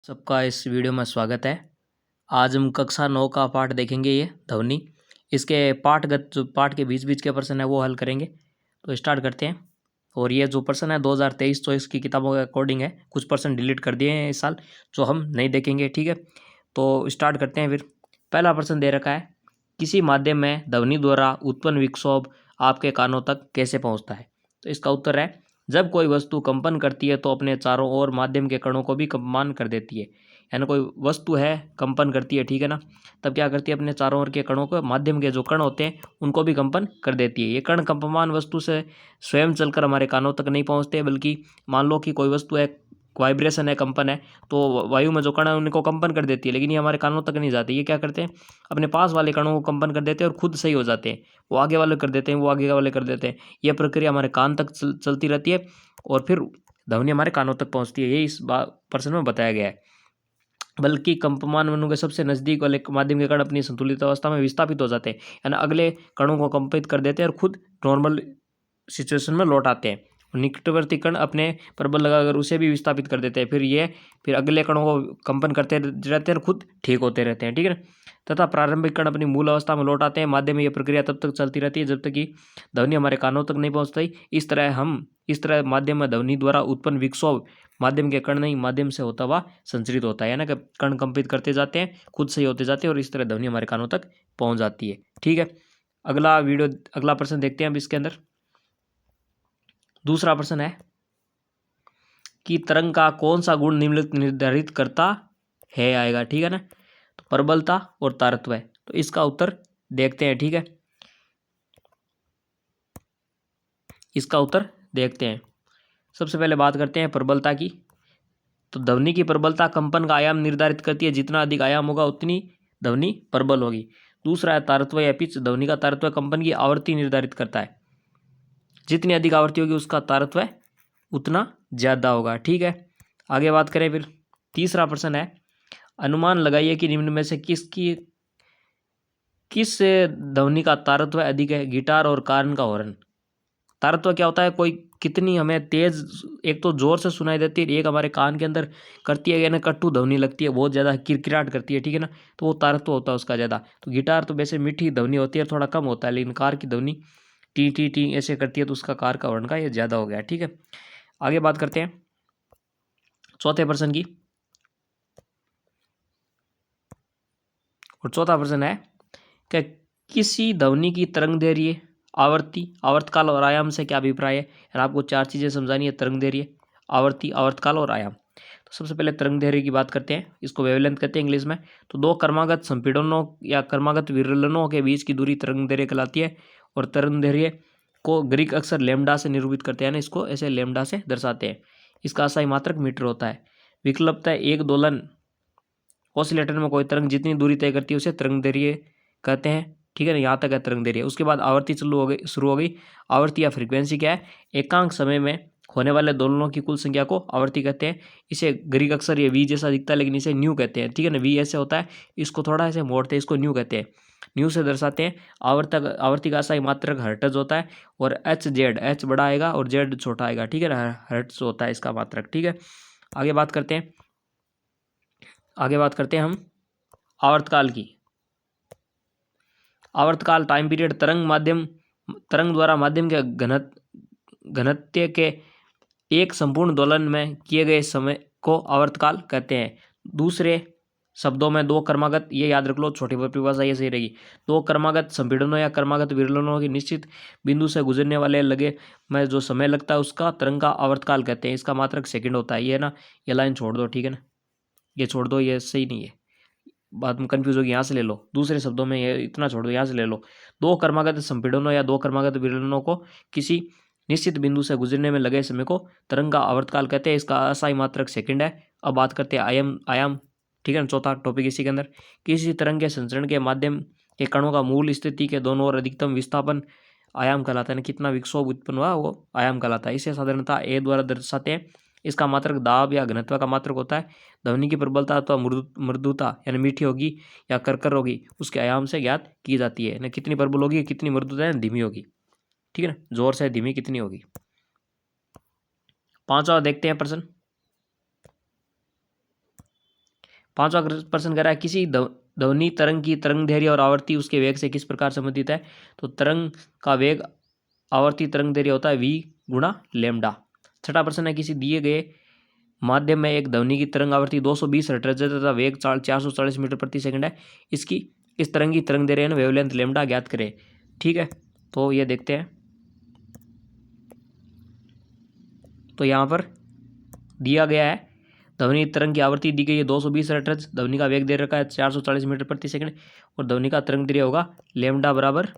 सबका इस वीडियो में स्वागत है। आज हम कक्षा 9 का पाठ देखेंगे, ये ध्वनि। इसके पाठगत जो पाठ के बीच बीच के प्रश्न है वो हल करेंगे। तो स्टार्ट करते हैं। और ये जो प्रश्न है 2023-24 की किताबों के अकॉर्डिंग है। कुछ प्रश्न डिलीट कर दिए हैं इस साल जो हम नहीं देखेंगे, ठीक है। तो स्टार्ट करते हैं फिर। पहला प्रश्न दे रखा है, किसी माध्यम में ध्वनि द्वारा उत्पन्न विक्षोभ आपके कानों तक कैसे पहुँचता है। तो इसका उत्तर है, जब कोई वस्तु कंपन करती है तो अपने चारों ओर माध्यम के कणों को भी कंपमान कर देती है। यानी कोई वस्तु है कंपन करती है, ठीक है ना, तब क्या करती है, अपने चारों ओर के कणों को, माध्यम के जो कण होते हैं उनको भी कंपन कर देती है। ये कण कंपमान वस्तु से स्वयं चलकर हमारे कानों तक नहीं पहुंचते, बल्कि मान लो कि कोई वस्तु है, वाइब्रेशन है, कंपन है, तो वायु में जो कण है उनको कंपन कर देती है, लेकिन ये हमारे कानों तक नहीं जाती। ये क्या करते हैं, अपने पास वाले कणों को कंपन कर देते हैं और खुद सही हो जाते हैं। वो आगे वाले कर देते हैं, वो आगे वाले कर देते हैं। यह प्रक्रिया हमारे कान तक चलती रहती है और फिर ध्वनि हमारे कानों तक पहुंचती है। ये इस प्रश्न में बताया गया है। बल्कि कंपमान वनु के सबसे नजदीक वाले माध्यम के कण अपनी संतुलित अवस्था में विस्थापित हो जाते हैं, यानी अगले कणों को कंपित कर देते हैं और खुद नॉर्मल सिचुएशन में लौट आते हैं। निकटवर्ती कण अपने प्रबल लगाकर उसे भी विस्थापित कर देते हैं। फिर अगले कणों को कंपन करते रहते हैं और खुद ठीक होते रहते हैं, ठीक है ना। तथा प्रारंभिक कण अपनी मूल अवस्था में लौट आते हैं। माध्यम में यह प्रक्रिया तब तक चलती रहती है जब तक कि ध्वनि हमारे कानों तक नहीं पहुंचती। इस तरह माध्यम में ध्वनि द्वारा उत्पन्न विक्षोभ माध्यम के कण नहीं, माध्यम से होता हुआ संचरित होता है ना, कि कण कंपित करते जाते हैं, खुद सही होते जाते हैं और इस तरह ध्वनि हमारे कानों तक पहुंच जाती है, ठीक है। अगला प्रश्न देखते हैं अब इसके अंदर। दूसरा प्रश्न है कि तरंग का कौन सा गुण निम्नलिखित निर्धारित करता है, आएगा, ठीक है ना। तो प्रबलता और तारत्व है। तो इसका उत्तर देखते हैं, ठीक है। इसका उत्तर देखते हैं। सबसे पहले बात करते हैं प्रबलता की। तो ध्वनि की प्रबलता कंपन का आयाम निर्धारित करती है। जितना अधिक आयाम होगा उतनी ध्वनि प्रबल होगी। दूसरा है तारत्व या पिच। ध्वनि का तारत्व कंपन की आवृत्ति निर्धारित करता है। जितनी अधिक आवृत्ति होगी उसका तारत्व उतना ज्यादा होगा, ठीक है। आगे बात करें फिर। तीसरा प्रश्न है, अनुमान लगाइए कि निम्न में से किस ध्वनि का तारत्व अधिक है, गिटार और कान का हॉर्न। तारत्व क्या होता है, कोई कितनी हमें तेज, एक तो जोर से सुनाई देती है, एक हमारे कान के अंदर करती है, यानी कट्टू ध्वनि लगती है, बहुत ज़्यादा किरकिराट करती है, ठीक है ना। तो वो तारत्व होता है उसका ज़्यादा। तो गिटार तो वैसे मीठी ध्वनि होती है, थोड़ा कम होता है, लेकिन कार की ध्वनि टी टी टी ऐसे करती है, तो उसका कार का हॉर्न का ये ज़्यादा हो गया, ठीक है। आगे बात करते हैं चौथे प्रश्न की। और चौथा प्रश्न है कि किसी ध्वनि की तरंग दैर्ध्य, आवर्ती, आवर्तकाल और आयाम से क्या अभिप्राय है। और आपको चार चीजें समझानी है, तरंग दैर्ध्य, आवर्ती, आवर्तकाल और आयाम। तो सबसे पहले तरंग दैर्ध्य की बात करते हैं। इसको वेवलेंथ कहते हैं इंग्लिश में। तो दो क्रमागत संपीड़नों या क्रमागत विरलनों के बीच की दूरी तरंग दैर्ध्य कहलाती है। और तरंग दैर्ध्य को ग्रीक अक्षर लेमडा से निरूपित करते हैं, इसको ऐसे लेमडा से दर्शाते हैं। इसका असाई मात्रक मीटर होता है। विकल्पता एक दोलन ऑसिलेटर में कोई तरंग जितनी दूरी तय करती है उसे तरंग दैर्ध्य कहते हैं, ठीक है ना। यहाँ तक है तरंग दैर्ध्य। उसके बाद आवर्ती शुरू हो गई। आवर्ती या फ्रीक्वेंसी क्या है, एकांक समय में होने वाले दोलनों की कुल संख्या को आवर्ती कहते हैं। इसे ग्रीक अक्षर ये वी जैसा दिखता है, लेकिन इसे न्यू कहते हैं, ठीक है ना। वी ऐसे होता है, इसको थोड़ा ऐसे मोड़ते हैं, इसको न्यू कहते हैं, न्यू से दर्शाते हैं। आवर्ती का असाई मात्रक हर्ट्ज होता है। और एच बड़ा आएगा और जेड छोटा आएगा, ठीक है ना। हर्ट्ज होता है इसका मात्रक, ठीक है। आगे बात करते हैं हम आवर्तकाल की। आवर्तकाल टाइम पीरियड तरंग द्वारा माध्यम के घनत्व के एक संपूर्ण दोलन में किए गए समय को आवर्तकाल कहते हैं। दूसरे शब्दों में दो क्रमागत, ये याद रख लो, छोटी परिभाषा ये सही रहेगी। दो क्रमागत संपीड़नों या क्रमागत विरलनों की निश्चित बिंदु से गुजरने वाले लगे में जो समय लगता है उसका तरंग का आवर्तकाल कहते हैं। इसका मात्रक सेकंड होता है। ये ना, ये लाइन छोड़ दो, ठीक है ना, ये छोड़ दो, ये सही नहीं है, बाद में कंफ्यूज होगी। यहाँ से ले लो, दूसरे शब्दों में ये इतना छोड़ दो, यहाँ से ले लो। दो क्रमागत संपीड़नों या दो क्रमागत विरलनों को किसी निश्चित बिंदु से गुजरने में लगे समय को तरंग का आवर्तकाल कहते हैं। इसका असाई मात्रक सेकंड है। अब बात करते हैं आयाम, ठीक है ना, चौथा टॉपिक इसी के अंदर। किसी तरंग के संचरण के माध्यम के कणों का मूल स्थिति के दोनों ओर अधिकतम विस्थापन आयाम कहलाता है। कितना विक्षोभ उत्पन्न हुआ वो आयाम कहलाता है। इसे साधारणतः ए द्वारा दर्शाते हैं। इसका मात्रक दाब या घनत्व का मात्रक होता है। ध्वनि की प्रबलता अथवा मृदुता यानी मीठी होगी या करकर होगी, उसके आयाम से ज्ञात की जाती है। ना कितनी प्रबल होगी, कितनी मृदुता है, धीमी होगी, ठीक है ना, जोर से धीमी कितनी होगी। पांचवा देखते हैं प्रश्न। 5वां प्रश्न कह रहा है किसी ध्वनि तरंग की तरंग दैर्ध्य और आवर्ती उसके वेग से किस प्रकार संबंधित है। तो तरंग का वेग आवर्ती तरंग दैर्ध्य होता है v गुणा लैम्डा। छठा प्रश्न है किसी दिए गए माध्यम में एक ध्वनि की तरंग आवृत्ति 220 हर्ट्ज तथा वेग 440 मीटर प्रति सेकंड है। इसकी इस तरंग की तरंग दैर्ध्य वेवलेंथ लैम्डा ज्ञात करें। ठीक है, तो ये देखते हैं। तो यहाँ पर दिया गया है ध्वनि तरंग की आवृत्ति दी गई है 220 हर्ट्ज, ध्वनि का वेग दे रखा है 440 मीटर प्रति सेकंड और ध्वनि का तरंग दैर्ध्य होगा लैम्डा बराबर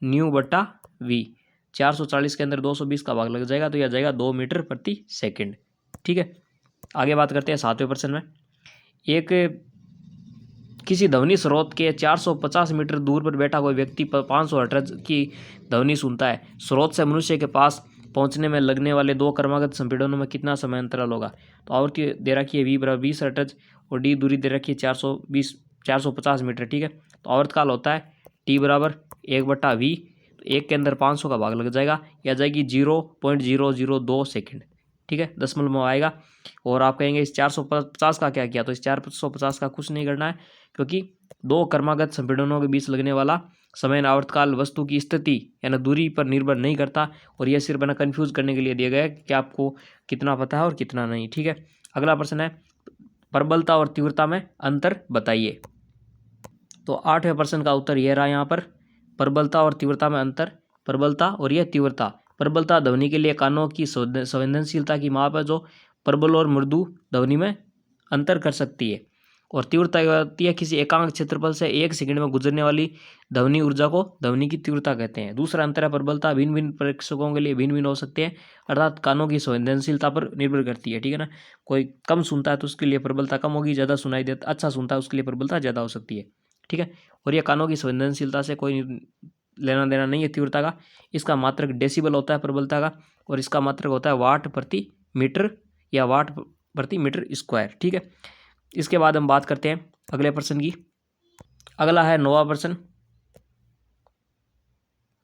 न्यू बट्टा वी। 440 के अंदर 220 का भाग लग जाएगा तो यह जाएगा 2 मीटर प्रति सेकंड। ठीक है, आगे बात करते हैं 7वें प्रश्न में। एक किसी ध्वनि स्रोत के 450 मीटर दूर पर बैठा कोई व्यक्ति 500 हर्ट्ज की ध्वनि सुनता है। स्रोत से मनुष्य के पास पहुंचने में लगने वाले दो क्रमागत संपीड़नों में कितना समय अंतराल होगा। तो आवृत्ति दे रखी है v बराबर 20 हर्ट्ज और डी दूरी दे रखी है 450 मीटर। ठीक है, तो आवर्तकाल होता है t बराबर 1/v। तो 1 के अंदर 500 का भाग लग जाएगा, यह जाएगी 0.002 सेकेंड। ठीक है, दशमलव में आएगा। और आप कहेंगे इस 450 का क्या किया। तो इस 450 का कुछ नहीं करना है, क्योंकि दो क्रमागत संपीड़नों के बीच लगने वाला समय आवर्तकाल वस्तु की स्थिति यानी दूरी पर निर्भर नहीं करता और यह सिर्फ बना कंफ्यूज करने के लिए दिया गया है कि आपको कितना पता है और कितना नहीं। ठीक है, अगला प्रश्न है प्रबलता और तीव्रता में अंतर बताइए। तो 8वें प्रश्न का उत्तर यह रहा यहाँ पर, प्रबलता और तीव्रता में अंतर। प्रबलता और यह तीव्रता। प्रबलता ध्वनि के लिए कानों की संवेदनशीलता की माप है जो प्रबल और मृदु ध्वनि में अंतर कर सकती है। और तीव्रता होती है किसी एकांक क्षेत्रफल से 1 सेकंड में गुजरने वाली ध्वनि ऊर्जा को ध्वनि की तीव्रता कहते हैं। दूसरा अंतर है प्रबलता भिन्न भिन्न प्रेक्षकों के लिए भिन्न भिन्न हो सकते हैं, अर्थात कानों की संवेदनशीलता पर निर्भर करती है। ठीक है ना, कोई कम सुनता है तो उसके लिए प्रबलता कम होगी, ज़्यादा सुनाई देता अच्छा सुनता है उसके लिए प्रबलता ज़्यादा हो सकती है। ठीक है, और यह कानों की संवेदनशीलता से कोई लेना देना नहीं है तीव्रता का। इसका मात्रक डेसिबल होता है प्रबलता का और इसका मात्रक होता है वाट प्रति मीटर या वाट प्रति मीटर स्क्वायर। ठीक है, इसके बाद हम बात करते हैं अगले प्रश्न की। अगला है 9वां प्रश्न।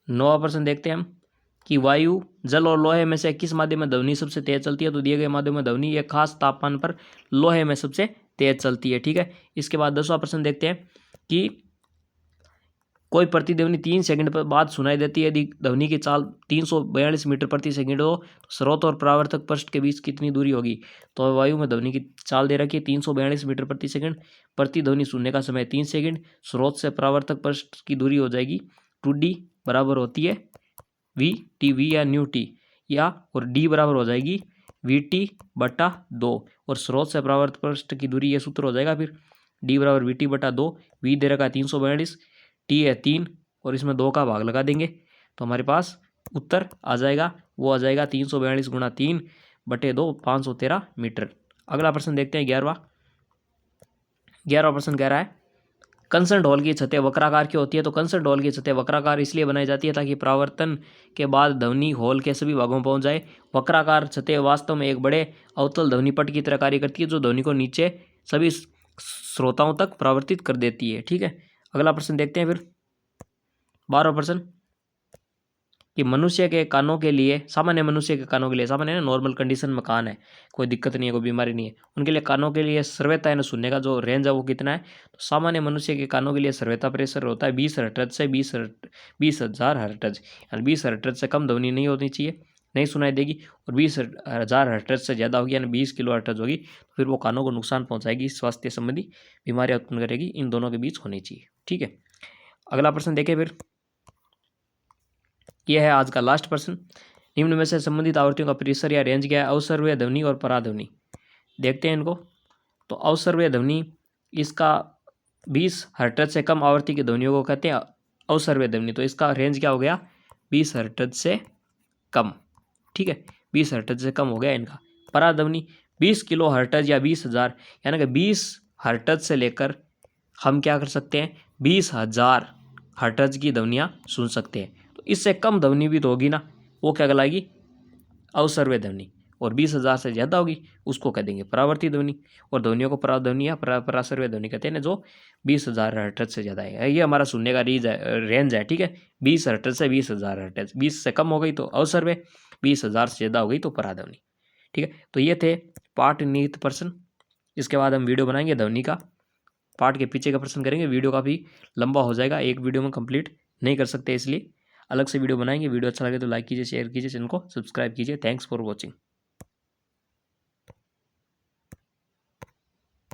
9वां प्रश्न देखते हैं हम कि वायु, जल और लोहे में से किस माध्यम में ध्वनि सबसे तेज चलती है। तो दिए गए माध्यम में ध्वनि एक खास तापमान पर लोहे में सबसे तेज चलती है। ठीक है, इसके बाद 10वां प्रश्न देखते हैं कि कोई प्रतिध्वनि 3 सेकंड पर बाद सुनाई देती है। यदि ध्वनि की चाल 342 मीटर प्रति सेकंड हो तो स्रोत और परावर्तक पृष्ठ के बीच कितनी दूरी होगी। तो वायु में ध्वनि की चाल दे रखी है 342 मीटर प्रति सेकंड, प्रतिध्वनि सुनने का समय 3 सेकंड, स्रोत से परावर्तक पृष्ठ की दूरी हो जाएगी 2d बराबर होती है v या न्यू टी या, और d बराबर हो जाएगी vt/2 और स्रोत से परावर्तक पृष्ठ की दूरी, ये सूत्र हो जाएगा फिर d बराबर vt/2। v दे रखा है 342, टी है 3 और इसमें 2 का भाग लगा देंगे तो हमारे पास उत्तर आ जाएगा, वो आ जाएगा 342 गुणा 3/2 513 मीटर। अगला प्रश्न देखते हैं 11वां प्रश्न कह रहा है कंसर्ट हॉल की छतें वक्राकार क्यों होती है। तो कंसर्ट हॉल की छतें वक्राकार इसलिए बनाई जाती है ताकि परावर्तन के बाद ध्वनि हॉल के सभी भागों में पहुंच जाए। वक्राकार छतें वास्तव में एक बड़े अवतल ध्वनि पट की तरह कार्य करती है जो ध्वनि को नीचे सभी श्रोताओं तक परावर्तित कर देती है। ठीक है, अगला प्रश्न देखते हैं फिर 12वां प्रश्न कि मनुष्य के कानों के लिए, सामान्य मनुष्य के कानों के लिए, सामान्य नॉर्मल कंडीशन में कान है, कोई दिक्कत नहीं है, कोई बीमारी नहीं है, उनके लिए कानों के लिए सर्वैता यानी सुनने का जो रेंज है वो कितना है। तो सामान्य मनुष्य के कानों के लिए सर्वैता प्रेशर होता है 20 हर्ट्ज से 20,000 हर्ट्ज, यानी 20 हर्ट्ज से कम ध्वनि नहीं होनी चाहिए, नहीं सुनाई देगी, और 20,000 हर्ट्ज से ज़्यादा होगी यानी 20 किलो हर्ट्ज होगी तो फिर वो कानों को नुकसान पहुँचाएगी, स्वास्थ्य संबंधी बीमारियाँ उत्पन्न करेगी। इन दोनों के बीच होनी चाहिए। ठीक है, अगला प्रश्न देखें फिर, यह है आज का लास्ट प्रश्न। निम्न में से संबंधित आवृत्तियों का परिसर या रेंज क्या है। अवसर्वय ध्वनि और पराध्वनि देखते हैं इनको। तो अवसर्वय ध्वनि, इसका 20 हर्ट्ज से कम आवृत्ति की ध्वनियों को कहते हैं अवसर्वय ध्वनि। तो इसका रेंज क्या हो गया 20 हर्ट्ज से कम। ठीक है, 20 हर्ट्ज से कम हो गया इनका। पराध्वनि 20 किलो हर्ट्ज या 20,000 यानी कि 20 हर्ट्ज से लेकर हम क्या कर सकते हैं 20,000 हर्ट्ज की ध्वनियाँ सुन सकते हैं। तो इससे कम ध्वनि भी तो होगी ना, वो क्या कहलाएगी अवसर्वय ध्वनि, और 20,000 से ज़्यादा होगी उसको कह देंगे परावर्ती ध्वनि, और ध्वनियों को पराध्वनि या परासर्वय ध्वनि कहते हैं जो 20,000 हर्ट्ज से ज़्यादा है। ये हमारा सुनने का रेंज है। ठीक है, 20 हर्ट्ज से 20,000 हर्ट्ज, 20 से कम हो गई तो अवसर्वय, 20,000 से ज़्यादा हो गई तो पराध्वनि। ठीक है, तो ये थे पाठ निहित प्रश्न इसके बाद हम वीडियो बनाएंगे ध्वनि का पार्ट के पीछे का प्रश्न करेंगे। वीडियो काफ़ी लंबा हो जाएगा, एक वीडियो में कंप्लीट नहीं कर सकते, इसलिए अलग से वीडियो बनाएंगे। वीडियो अच्छा लगे तो लाइक कीजिए, शेयर कीजिए, चैनल को सब्सक्राइब कीजिए। Thanks for watching.